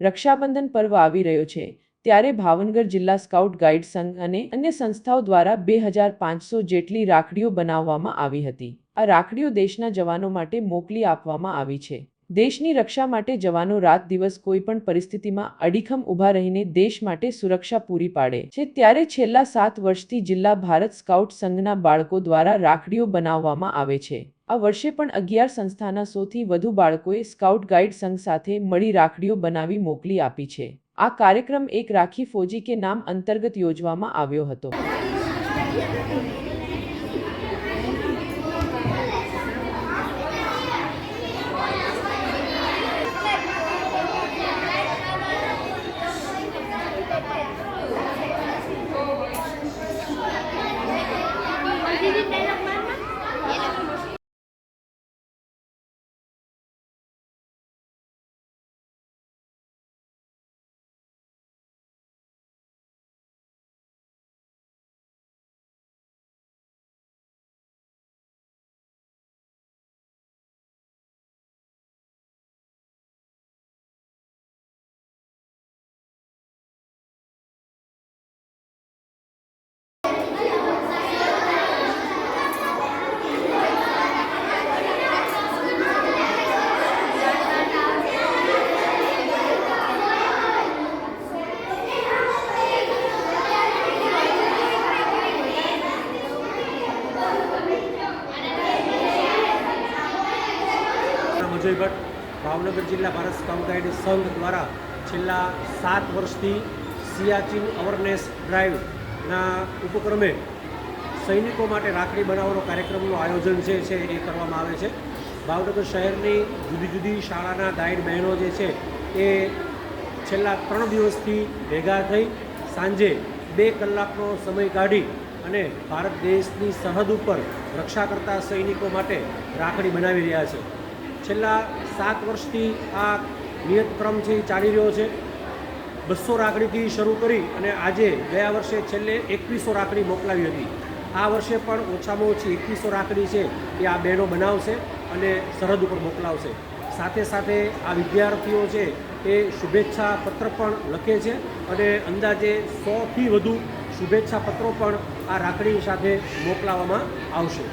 રક્ષાબંધન પર્વ આવી રહ્યો છે ત્યારે ભાવનગર જિલ્લા સ્કાઉટ ગાઈડ સંઘ અને અન્ય સંસ્થાઓ દ્વારા 2500 જેટલી રાખડીઓ બનાવવામાં આવી હતી। આ રાખડીઓ દેશના જવાનો માટે મોકલી આપવામાં આવી છે। દેશની રક્ષા માટે જવાનો રાત દિવસ કોઈપણ પરિસ્થિતિમાં અડીખમ ઊભા રહીને દેશ માટે સુરક્ષા પૂરી પાડે છે। ત્યારે છેલ્લા 7 વર્ષથી જિલ્લા ભારત સ્કાઉટ સંઘના બાળકો દ્વારા રાખડીઓ બનાવવામાં આવે છે। આ વર્ષે પણ 11 સંસ્થાના 100થી વધુ બાળકોએ સ્કાઉટ ગાઈડ સંઘ સાથે મળી રાખડીઓ બનાવી મોકલી આપી છે। આ કાર્યક્રમ એક રાખી ફોજી કે નામ અંતર્ગત યોજવામાં આવ્યો હતો। अजय भट्ट भावनगर जिला भारत स्काउट गाइड संघ द्वारा छेल्ला 7 वर्षथी सियाचिन अवेरनेस ड्राइवना उपक्रमे सैनिको माटे राखड़ी बनावવાનો कार्यक्रमનું आयोजन છે એ કરવામાં આવે છે। ભાવનગર શહેરની જુદી જુદી શાળાના ગાઈડ બહેનો જે છે એ છેલ્લા 3 દિવસથી ભેગા થઈ સાંજે 2 કલાકનો સમય કાઢી અને ભારત દેશની સરહદ ઉપર રક્ષા કરતા સૈનિકો માટે રાખડી બનાવી રહ્યા છે। છેલ્લા 7 વર્ષથી આ નિયત ક્રમ છે એ ચાલી રહ્યો છે। 200 રાખડીથી શરૂ કરી અને આજે ગયા વર્ષે છેલ્લે 2100 રાખડી મોકલાવી હતી। આ વર્ષે પણ ઓછામાં ઓછી 2100 રાખડી છે એ આ બહેનો બનાવશે અને સરહદ ઉપર મોકલાવશે। સાથે સાથે આ વિદ્યાર્થીઓ છે એ શુભેચ્છા પત્ર પણ લખે છે અને અંદાજે 100થી વધુ શુભેચ્છા પત્રો પણ આ રાખડી સાથે મોકલાવવામાં આવશે।